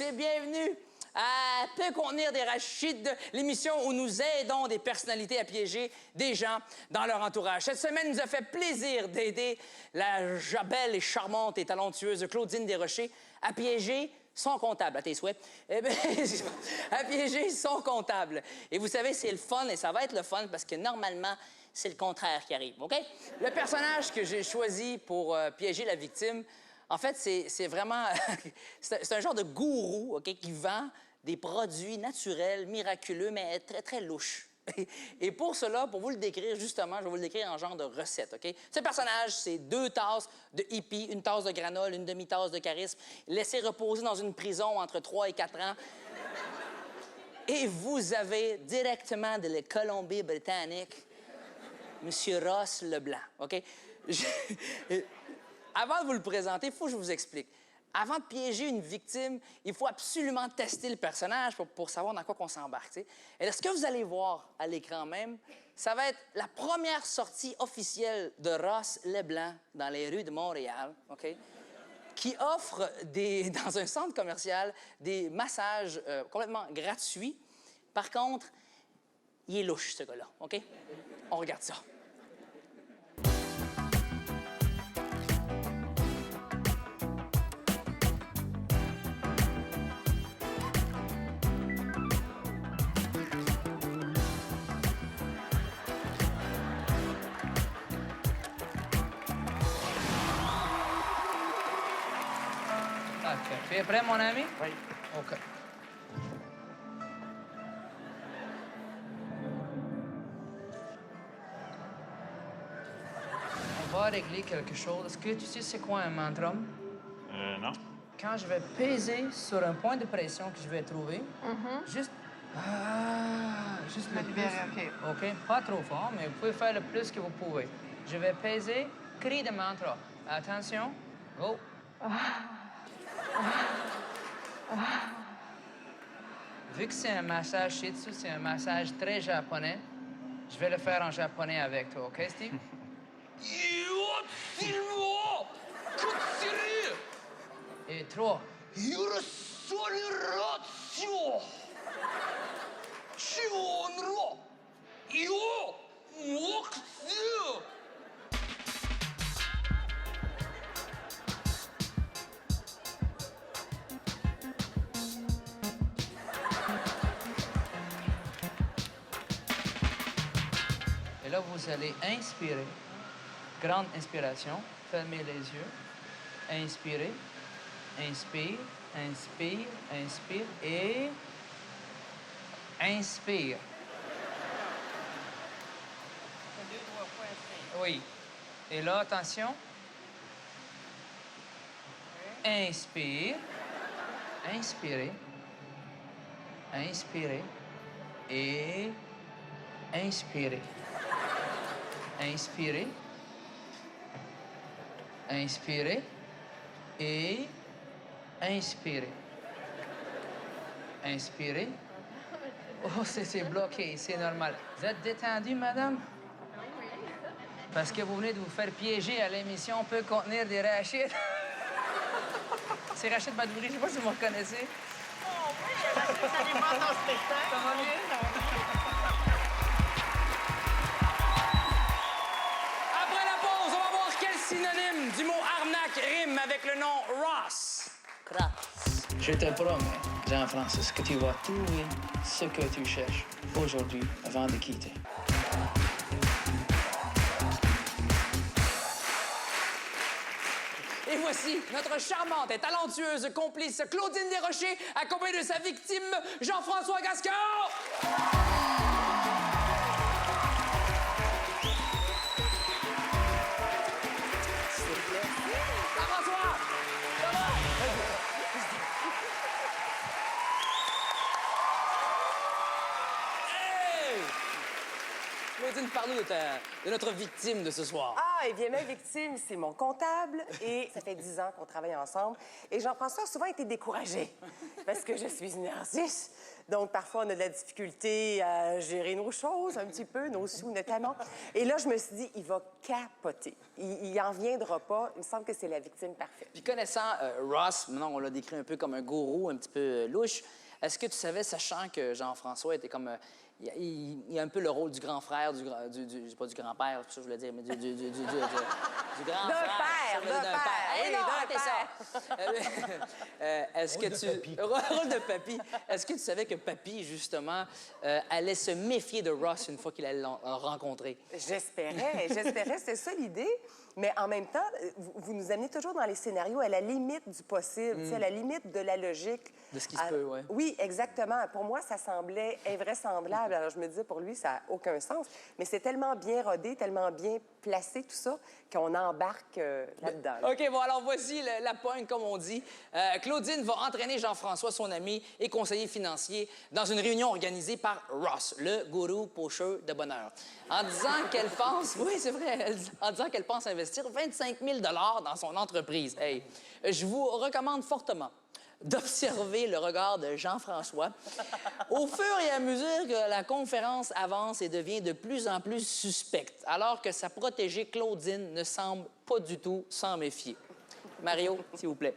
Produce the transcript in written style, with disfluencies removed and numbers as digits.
et bienvenue à Peut contenir des Rachides, l'émission où nous aidons des personnalités à piéger des gens dans leur entourage. Cette semaine, nous a fait plaisir d'aider la belle et charmante et talentueuse Claudine Desrochers à piéger son comptable, à tes souhaits. Eh bien, à piéger son comptable. Et vous savez, c'est le fun, et ça va être le fun, parce que normalement, c'est le contraire qui arrive, OK? Le personnage que j'ai choisi pour piéger la victime, en fait, c'est vraiment... c'est un genre de gourou, OK, qui vend des produits naturels, miraculeux, mais très, très louches. Et pour cela, pour vous le décrire, justement, je vais vous le décrire en genre de recette, OK? Ce personnage, c'est 2 tasses de hippie, 1 tasse de granola, 1 demi-tasse de charisme, laissé reposer dans une prison entre 3 et 4 ans. Et vous avez directement de la Colombie-Britannique, Monsieur Ross Leblanc, OK? Avant de vous le présenter, il faut que je vous explique. Avant de piéger une victime, il faut absolument tester le personnage pour savoir dans quoi on s'embarque. Et là, ce que vous allez voir à l'écran même, ça va être la première sortie officielle de Ross Leblanc dans les rues de Montréal, OK? Qui offre dans un centre commercial des massages complètement gratuits. Par contre, il est louche, ce gars-là, OK? On regarde ça. OK. Tu es prêt, mon ami? Oui. OK. On va régler quelque chose. Est-ce que tu sais c'est quoi un mantrum? Non. Quand je vais peser sur un point de pression que je vais trouver, juste... juste le libérer, plus. OK. Pas trop fort, mais vous pouvez faire le plus que vous pouvez. Je vais peser, cri de mantra. Attention, go. Vu que c'est un massage shih-tzu, c'est un massage très japonais, je vais le faire en japonais avec toi, OK, Steve? Et 3. Et là, vous allez inspirer. Grande inspiration. Fermez les yeux. Inspirez. Inspire. Inspire. Inspire. Et... inspire. Oui. Et là, attention. Inspire. Inspirez. Inspirez. Et... inspirez. Inspirez. Inspirez. Et... inspirez. Inspirez. Oh, c'est bloqué, c'est normal. Vous êtes détendu, madame? Oui. Parce que vous venez de vous faire piéger à l'émission Peut contenir des Rachides. C'est Rachid Badouri, je sais pas si vous me reconnaissez. Oh, oui, j'ai absolument ton spectacle. Ça va bien? Après la pause, on va voir quel synonyme du mot arnaque rime avec le nom Ross. Kratz. Je te promets, Jean-Francis, que tu vas trouver ce que tu cherches aujourd'hui avant de quitter. Et voici notre charmante et talentueuse complice Claudine Desrochers, accompagnée de sa victime Jean-François Gascon! Jean-François! Ça va? Hey! Claudine, parle-nous de notre victime de ce soir. Eh bien, ma victime, c'est mon comptable et ça fait 10 ans qu'on travaille ensemble. Et Jean-François a souvent été découragé parce que je suis une artiste. Donc, parfois, on a de la difficulté à gérer nos choses un petit peu, nos sous notamment. Et là, je me suis dit, il va capoter. Il n'en reviendra pas. Il me semble que c'est la victime parfaite. Puis connaissant Ross, maintenant, on l'a décrit un peu comme un gourou, un petit peu louche. Est-ce que tu savais, sachant que Jean-François était comme... il a un peu le rôle du grand frère, pas du grand-père, c'est ça que je voulais dire, mais du grand D'un frère. père, d'un père. Hey, Oui, non, d'un arrêtez ça. Est-ce que tu... Rôle de papy. Est-ce que tu savais que papy, justement, allait se méfier de Ross une fois qu'il allait le rencontrer? J'espérais, c'était ça l'idée. Mais en même temps, vous nous amenez toujours dans les scénarios à la limite du possible, tu sais, à la limite de la logique. De ce qui se peut, oui. Oui, exactement. Pour moi, ça semblait invraisemblable. Alors, je me disais, pour lui, ça n'a aucun sens. Mais c'est tellement bien rodé, tellement bien placé, tout ça, qu'on embarque là-dedans. OK, bon, alors voici la pointe, comme on dit. Claudine va entraîner Jean-François, son ami et conseiller financier, dans une réunion organisée par Ross, le gourou pocheur de bonheur. En disant qu'elle pense... Oui, c'est vrai. En disant qu'elle pense investir 25 000 dans son entreprise. Hey, je vous recommande fortement d'observer le regard de Jean-François au fur et à mesure que la conférence avance et devient de plus en plus suspecte, alors que sa protégée Claudine ne semble pas du tout s'en méfier. Mario, s'il vous plaît.